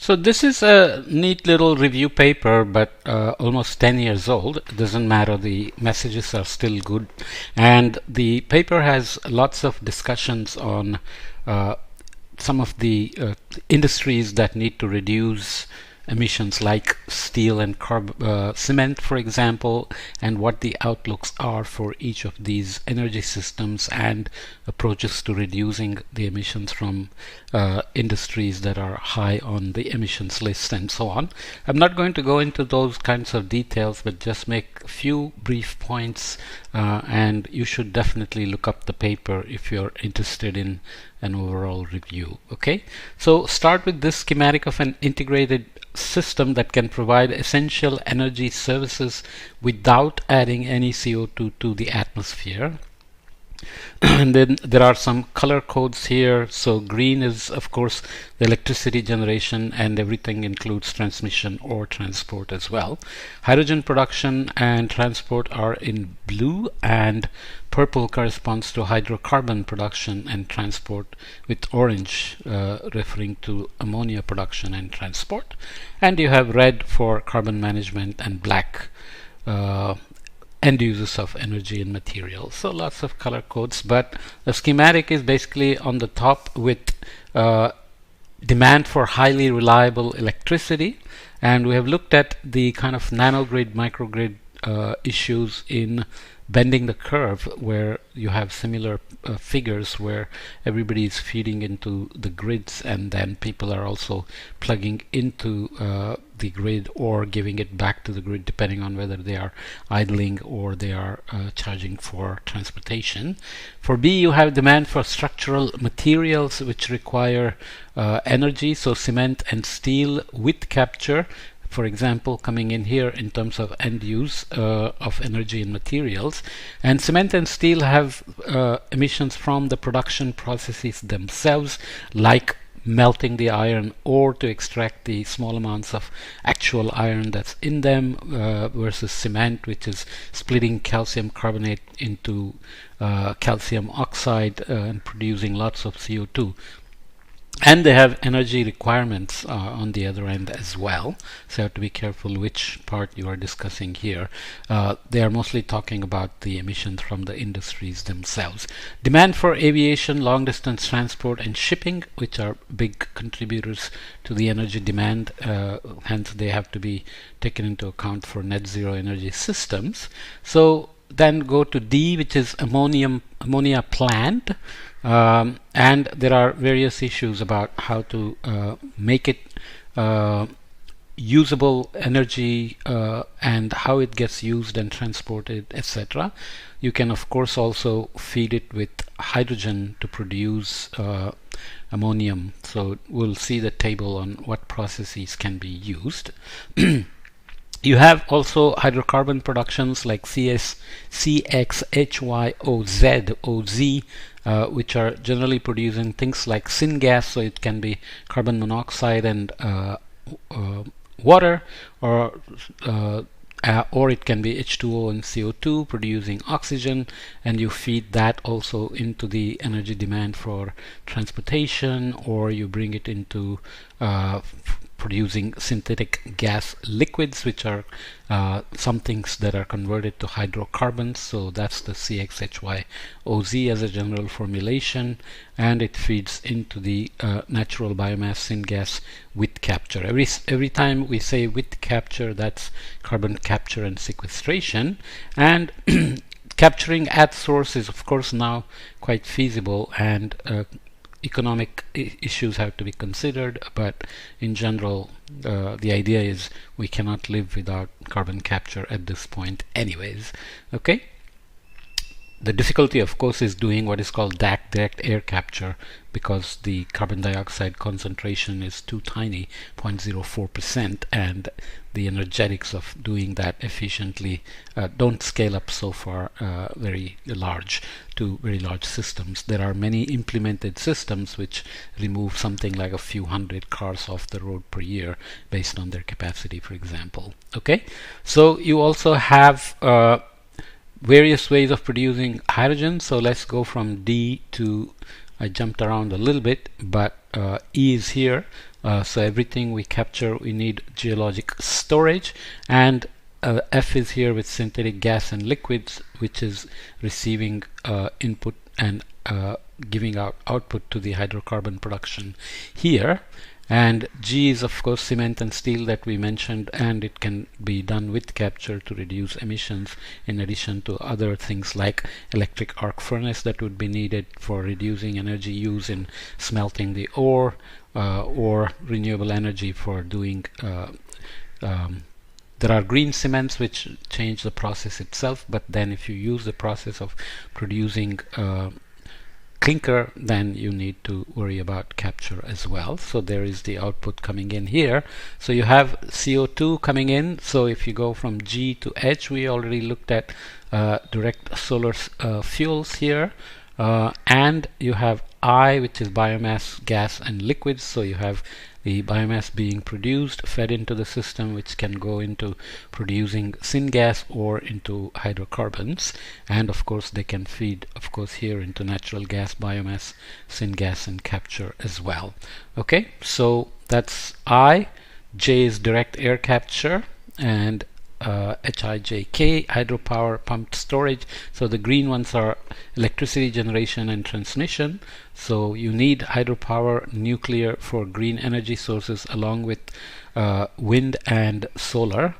So this is a neat little review paper, but almost 10 years old. It doesn't matter, the messages are still good. And the paper has lots of discussions on some of the industries that need to reduce emissions, like steel and cement, for example, and what the outlooks are for each of these energy systems and approaches to reducing the emissions from industries that are high on the emissions list and so on. I'm not going to go into those kinds of details, but just make a few brief points, and you should definitely look up the paper if you're interested in an overall review. Okay, so start with this schematic of an integrated system that can provide essential energy services without adding any CO2 to the atmosphere. And then there are some color codes here. So green is, of course, the electricity generation, and everything includes transmission or transport as well. Hydrogen production and transport are in blue, and purple corresponds to hydrocarbon production and transport, with orange referring to ammonia production and transport. And you have red for carbon management and black end uses of energy and materials. So lots of color codes, but the schematic is basically on the top with demand for highly reliable electricity, and we have looked at the kind of nanogrid, microgrid issues in bending the curve, where you have similar figures where everybody is feeding into the grids, and then people are also plugging into the grid or giving it back to the grid, depending on whether they are idling or they are charging for transportation. For B, you have demand for structural materials which require energy, so cement and steel with capture, for example, coming in here in terms of end use of energy and materials. And cement and steel have emissions from the production processes themselves, like melting the iron ore to extract the small amounts of actual iron that's in them, versus cement, which is splitting calcium carbonate into calcium oxide and producing lots of CO2. And they have energy requirements on the other end as well, so you have to be careful which part you are discussing here. They are mostly talking about the emissions from the industries themselves. Demand for aviation, long distance transport and shipping, which are big contributors to the energy demand, hence they have to be taken into account for net zero energy systems. So then go to D, which is ammonia plant. And there are various issues about how to make it usable energy and how it gets used and transported, etc. You can of course also feed it with hydrogen to produce ammonium. So we'll see the table on what processes can be used. You have also hydrocarbon productions like CXHYOZ, OZ, which are generally producing things like syngas, so it can be carbon monoxide and water, or it can be H2O and CO2 producing oxygen, and you feed that also into the energy demand for transportation, or you bring it into producing synthetic gas liquids, which are some things that are converted to hydrocarbons. So that's the CXHYOZ as a general formulation, and it feeds into the natural biomass syngas with capture. Every time we say with capture, that's carbon capture and sequestration. And capturing at source is of course now quite feasible, and economic issues have to be considered, but in general the idea is we cannot live without carbon capture at this point anyways. Okay, the difficulty of course is doing what is called DAC, direct air capture, because the carbon dioxide concentration is too tiny, 0.04%, and the energetics of doing that efficiently don't scale up so far very large to very large systems. There are many implemented systems which remove something like a few hundred cars off the road per year based on their capacity, for example. Okay, so you also have various ways of producing hydrogen. So let's go from D to, I jumped around a little bit, but E is here. So everything we capture, we need geologic storage, and F is here with synthetic gas and liquids, which is receiving input and giving out output to the hydrocarbon production here. And G is of course cement and steel that we mentioned, and it can be done with capture to reduce emissions, in addition to other things like electric arc furnace that would be needed for reducing energy use in smelting the ore, or renewable energy for doing there are green cements which change the process itself, but then if you use the process of producing clinker, then you need to worry about capture as well. So there is the output coming in here. So you have CO2 coming in. So if you go from G to H, we already looked at direct solar fuels here, and you have I, which is biomass, gas and liquids. So you have the biomass being produced, fed into the system, which can go into producing syngas or into hydrocarbons, and of course they can feed of course here into natural gas, biomass, syngas and capture as well. Okay, so that's I. J is direct air capture, and HIJK, hydropower pumped storage. So the green ones are electricity generation and transmission. So you need hydropower, nuclear for green energy sources, along with wind and solar.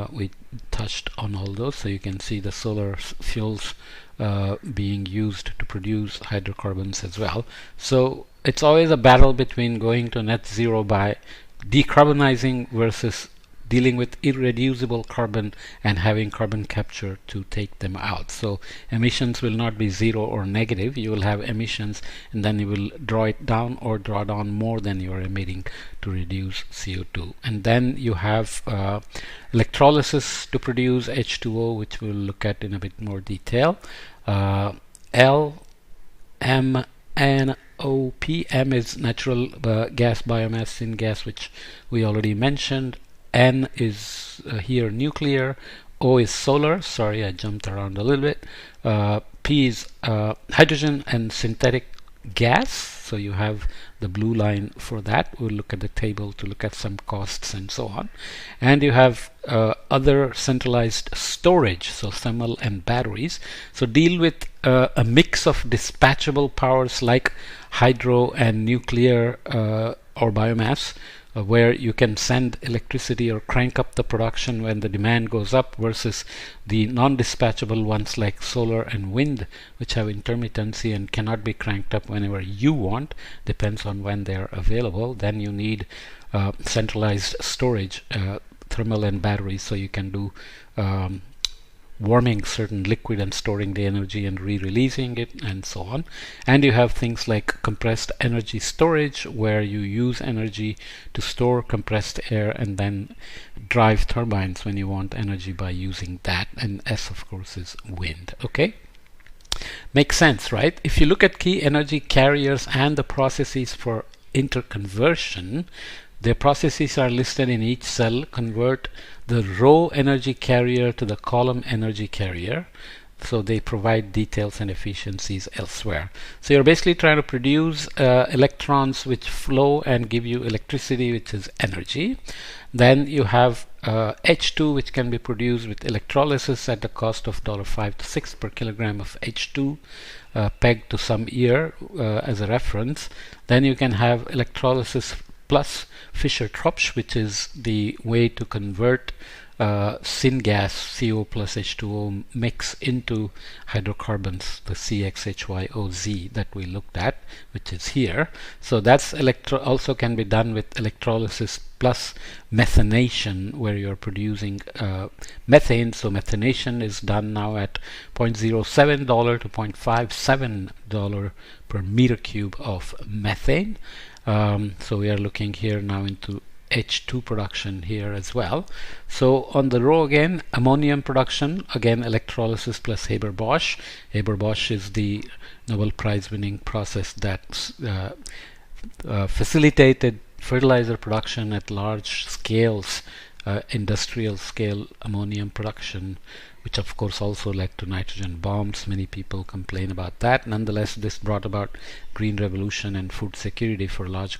We touched on all those, so you can see the solar fuels being used to produce hydrocarbons as well. So it's always a battle between going to net zero by decarbonizing versus dealing with irreducible carbon and having carbon capture to take them out. So emissions will not be zero or negative. You will have emissions, and then you will draw it down or draw down more than you are emitting to reduce CO2. And then you have electrolysis to produce H2O, which we'll look at in a bit more detail. L, M, N, O, P. M is natural gas, biomass, syngas, which we already mentioned. N is here nuclear. O is solar. Sorry, I jumped around a little bit. P is hydrogen and synthetic gas. So you have the blue line for that. We'll look at the table to look at some costs and so on. And you have other centralized storage, so thermal and batteries. So deal with a mix of dispatchable powers like hydro and nuclear or biomass, where you can send electricity or crank up the production when the demand goes up, versus the non-dispatchable ones like solar and wind, which have intermittency and cannot be cranked up whenever you want, depends on when they're available. Then you need centralized storage, thermal and batteries, so you can do warming certain liquid and storing the energy and re-releasing it and so on. And you have things like compressed energy storage, where you use energy to store compressed air and then drive turbines when you want energy by using that. And S of course is wind. Okay, makes sense, right? If you look at key energy carriers and the processes for interconversion, their processes are listed in each cell. Convert the row energy carrier to the column energy carrier. So they provide details and efficiencies elsewhere. So you're basically trying to produce electrons which flow and give you electricity, which is energy. Then you have H2, which can be produced with electrolysis at the cost of $5 to $6 per kilogram of H2, pegged to some year as a reference. Then you can have electrolysis plus Fischer-Tropsch, which is the way to convert syngas, CO plus H2O mix, into hydrocarbons, the CXHYOZ that we looked at, which is here. So that's also can be done with electrolysis plus methanation, where you're producing methane. So methanation is done now at $0.07 to $0.57 per meter cube of methane. So we are looking here now into H2 production here as well. So on the row again, ammonium production, again electrolysis plus Haber-Bosch. Haber-Bosch is the Nobel Prize winning process that facilitated fertilizer production at large scales industrial scale ammonium production, which of course also led to nitrogen bombs. Many people complain about that. Nonetheless, this brought about green revolution and food security for large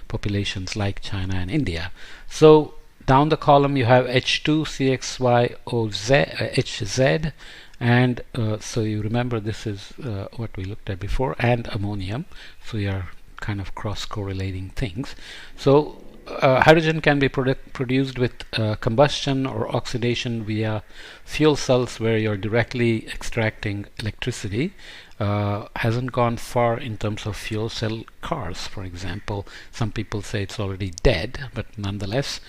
populations like China and India. So down the column you have H2CXYOZ, HZ, and so you remember this is what we looked at before, and ammonium. So you are kind of cross-correlating things. So hydrogen can be produced with combustion or oxidation via fuel cells, where you're directly extracting electricity. Hasn't gone far in terms of fuel cell cars, for example. Some people say it's already dead, but nonetheless,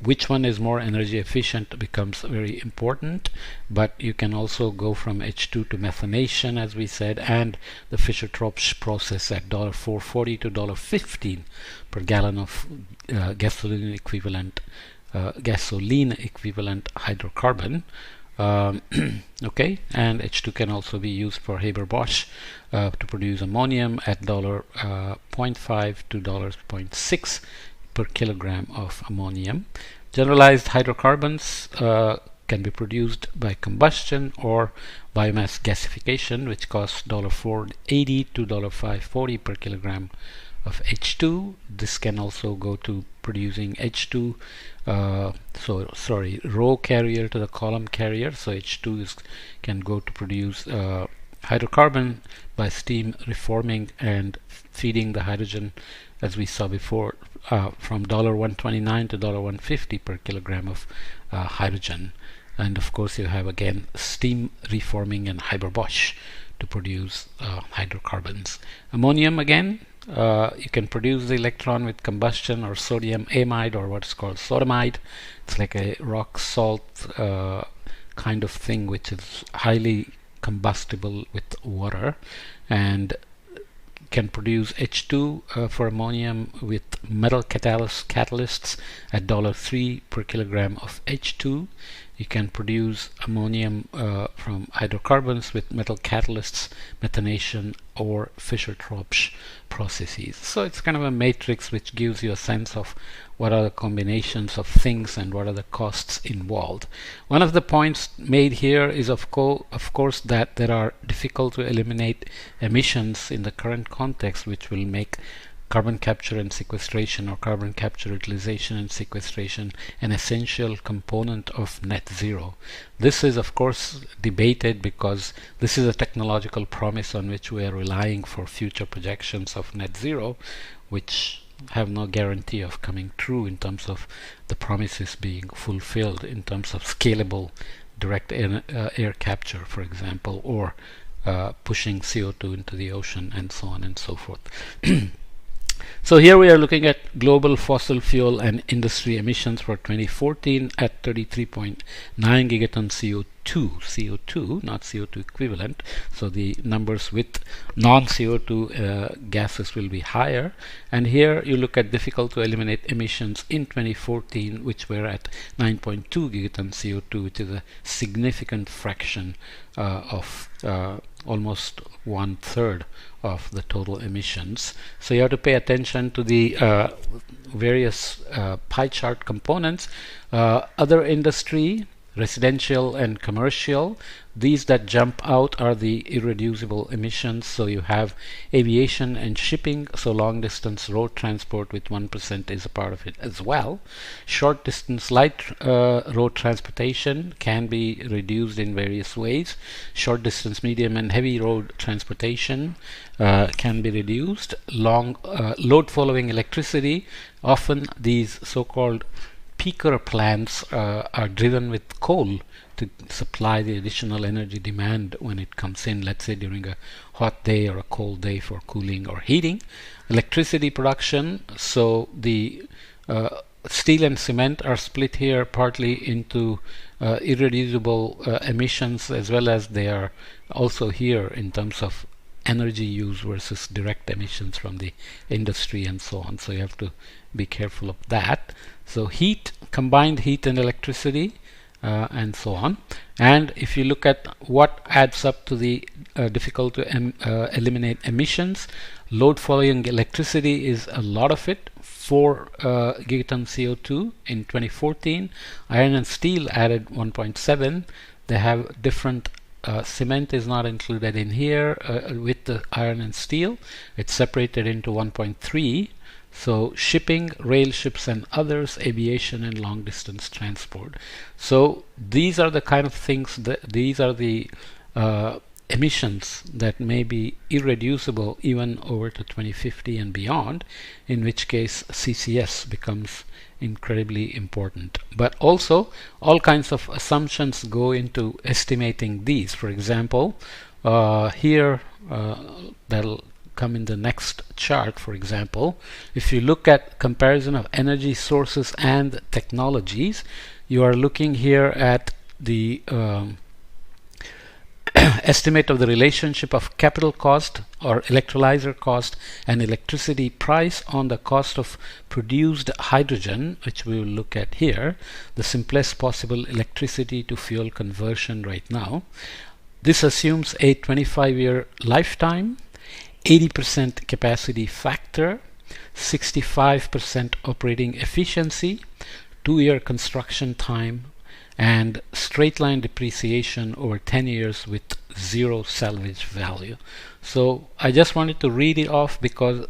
which one is more energy efficient becomes very important. But you can also go from H2 to methanation, as we said, and the Fischer-Tropsch process at $4.40 to $15 per gallon of gasoline equivalent hydrocarbon. Okay, and H2 can also be used for Haber-Bosch to produce ammonium at $0.5 to $0.6 per kilogram of ammonium. Generalized hydrocarbons can be produced by combustion or biomass gasification, which costs $4.80 to $5.40 per kilogram of H2. This can also go to producing H2, row carrier to the column carrier. So H2 can go to produce hydrocarbon by steam reforming and feeding the hydrogen, as we saw before, from $1.29 to $1.50 per kilogram of hydrogen. And of course you have again steam reforming and Haber-Bosch to produce hydrocarbons. Ammonium again, you can produce the electron with combustion or sodium amide, or what's called sodamide. It's like a rock salt kind of thing, which is highly combustible with water, and can produce H2 for ammonium with metal catalysts at $3 per kilogram of H2. You can produce ammonium from hydrocarbons with metal catalysts, methanation, or Fischer-Tropsch processes. So it's kind of a matrix which gives you a sense of what are the combinations of things and what are the costs involved. One of the points made here is of course that there are difficult to eliminate emissions in the current context, which will make carbon capture and sequestration, or carbon capture, utilization and sequestration, an essential component of net zero. This is of course debated because this is a technological promise on which we are relying for future projections of net zero, which have no guarantee of coming true in terms of the promises being fulfilled in terms of scalable direct air capture, for example, or pushing CO2 into the ocean, and so on and so forth. So here we are looking at global fossil fuel and industry emissions for 2014 at 33.9 gigaton CO2, not CO2 equivalent. So the numbers with non-CO2 gases will be higher. And here you look at difficult to eliminate emissions in 2014, which were at 9.2 gigaton CO2, which is a significant fraction of almost 1/3 of the total emissions. So you have to pay attention to the various pie chart components. Other industry, residential and commercial, these that jump out are the irreducible emissions. So you have aviation and shipping, so long distance road transport with 1% is a part of it as well. Short distance light road transportation can be reduced in various ways. Short distance, medium and heavy road transportation can be reduced. Long load following electricity, often these so-called peaker plants are driven with coal to supply the additional energy demand when it comes in, let's say during a hot day or a cold day for cooling or heating. Electricity production, so the steel and cement are split here partly into irreducible emissions, as well as they are also here in terms of energy use versus direct emissions from the industry and so on. So you have to be careful of that. So heat, combined heat and electricity, and so on. And if you look at what adds up to the difficult to eliminate emissions, load following electricity is a lot of it. 4 gigaton CO2 in 2014. Iron and steel added 1.7. They have different cement is not included in here with the iron and steel. It's separated into 1.3. So shipping, rail ships and others, aviation and long distance transport. So these are the kind of things that these are the emissions that may be irreducible even over to 2050 and beyond, in which case CCS becomes incredibly important. But also all kinds of assumptions go into estimating these. For example, here that'll come in the next chart. For example, if you look at comparison of energy sources and technologies, you are looking here at the estimate of the relationship of capital cost or electrolyzer cost and electricity price on the cost of produced hydrogen, which we will look at here, the simplest possible electricity to fuel conversion right now. This assumes a 25-year lifetime, 80% capacity factor, 65% operating efficiency, 2-year construction time, and straight line depreciation over 10 years with zero salvage value. So I just wanted to read it off because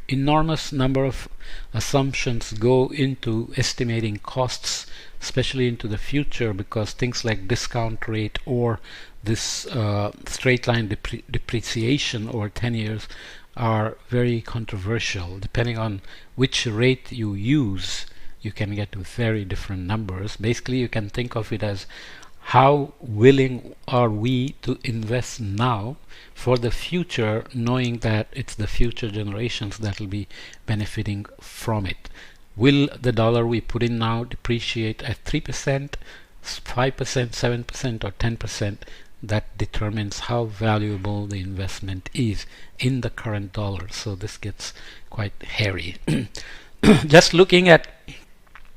enormous number of assumptions go into estimating costs, especially into the future, because things like discount rate or this straight line depreciation over 10 years are very controversial. Depending on which rate you use, you can get very different numbers. Basically, you can think of it as how willing are we to invest now for the future, knowing that it's the future generations that will be benefiting from it. Will the dollar we put in now depreciate at 3%, 5%, 7%, or 10%? That determines how valuable the investment is in the current dollar. So this gets quite hairy. Just looking at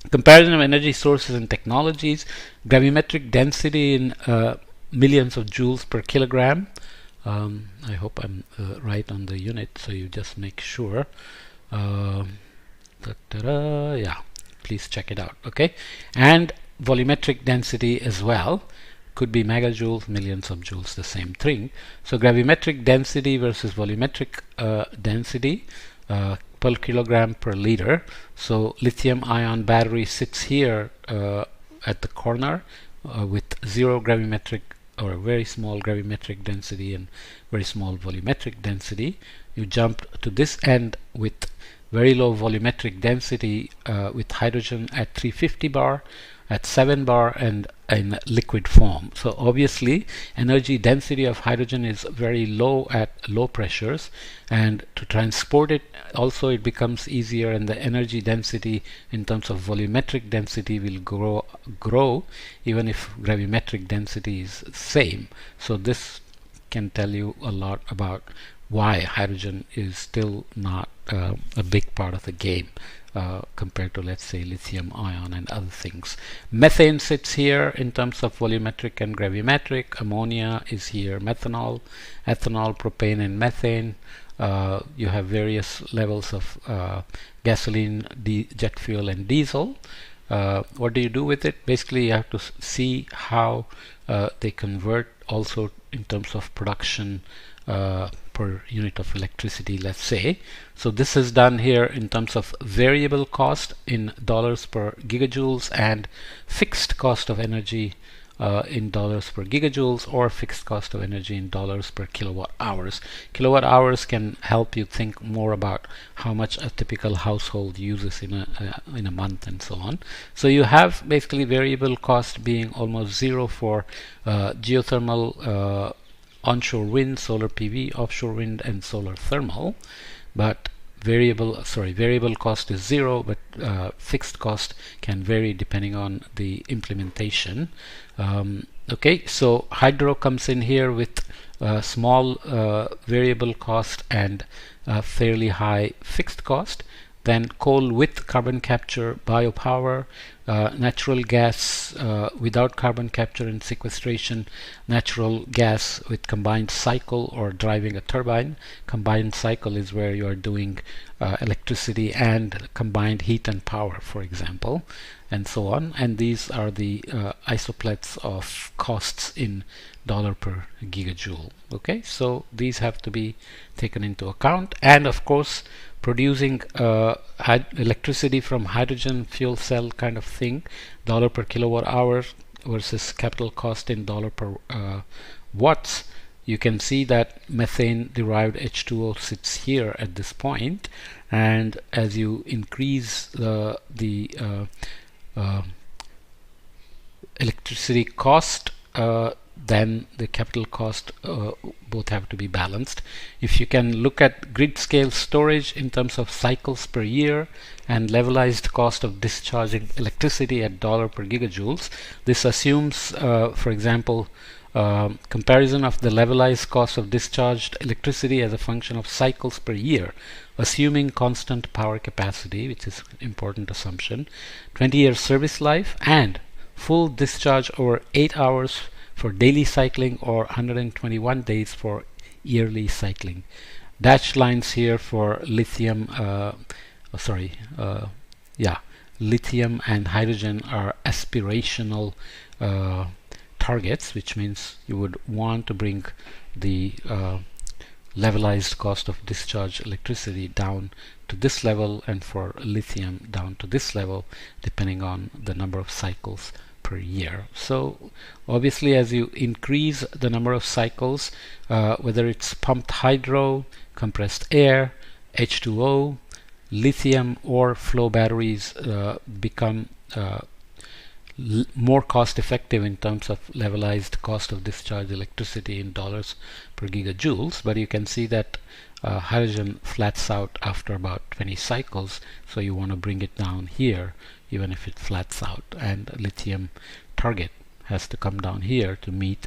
comparison of energy sources and technologies, gravimetric density in millions of joules per kilogram. I hope I'm right on the unit, so you just make sure. Yeah, please check it out. Okay, and volumetric density as well. Could be megajoules, millions of joules, the same thing. So gravimetric density versus volumetric density per kilogram per liter. So lithium ion battery sits here at the corner with zero gravimetric or very small gravimetric density and very small volumetric density. You jump to this end with very low volumetric density with hydrogen at 350 bar, at 7 bar, and in liquid form. So obviously energy density of hydrogen is very low at low pressures, and to transport it also it becomes easier, and the energy density in terms of volumetric density will grow even if gravimetric density is same. So this can tell you a lot about why hydrogen is still not a big part of the game compared to, let's say, lithium ion and other things. Methane sits here in terms of volumetric and gravimetric. Ammonia is here. Methanol, ethanol, propane, and methane. You have various levels of gasoline, jet fuel, and diesel. What do you do with it? Basically, you have to see how they convert also in terms of production per unit of electricity, let's say. So this is done here in terms of variable cost in dollars per gigajoules and fixed cost of energy in dollars per gigajoules, or fixed cost of energy in dollars per kilowatt hours. Kilowatt hours can help you think more about how much a typical household uses in a month and so on. So you have basically variable cost being almost zero for geothermal, onshore wind, solar PV, offshore wind, and solar thermal. But variable cost is zero, but fixed cost can vary depending on the implementation. Okay, so hydro comes in here with small variable cost and fairly high fixed cost. then coal with carbon capture, biopower, natural gas without carbon capture and sequestration, natural gas with combined cycle or driving a turbine. Combined cycle is where you are doing electricity and combined heat and power, for example, and so on. And these are the isoplets of costs in dollar per gigajoule. Okay, so these have to be taken into account. And of course, producing electricity from hydrogen fuel cell kind of thing, dollar per kilowatt hour versus capital cost in dollar per watts. You can see that methane derived H2O sits here at this point, and as you increase the electricity cost, then the capital cost both have to be balanced. If you can look at grid scale storage in terms of cycles per year and levelized cost of discharging electricity at dollar per gigajoules, this assumes, for example, comparison of the levelized cost of discharged electricity as a function of cycles per year, assuming constant power capacity, which is an important assumption, 20-year service life, and full discharge over 8 hours for daily cycling or 121 days for yearly cycling. Dashed lines here for lithium, lithium and hydrogen are aspirational targets, which means you would want to bring the levelized cost of discharge electricity down to this level, and for lithium down to this level, depending on the number of cycles per year. So obviously, as you increase the number of cycles, whether it's pumped hydro, compressed air, H2O, lithium, or flow batteries, become more cost effective in terms of levelized cost of discharge electricity in dollars per gigajoules. But you can see that hydrogen flats out after about 20 cycles, so you want to bring it down here even if it flats out, and lithium target has to come down here to meet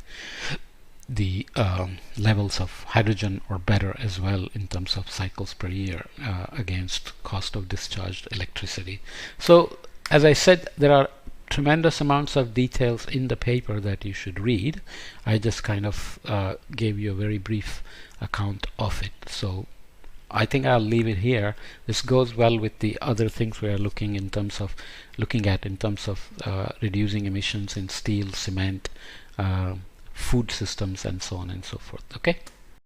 the levels of hydrogen or better as well in terms of cycles per year against cost of discharged electricity. So as I said, there are tremendous amounts of details in the paper that you should read. I just kind of gave you a very brief account of it. So I think I'll leave it here. This goes well with the other things we are looking at in terms of reducing emissions in steel, cement, food systems, and so on and so forth. Okay.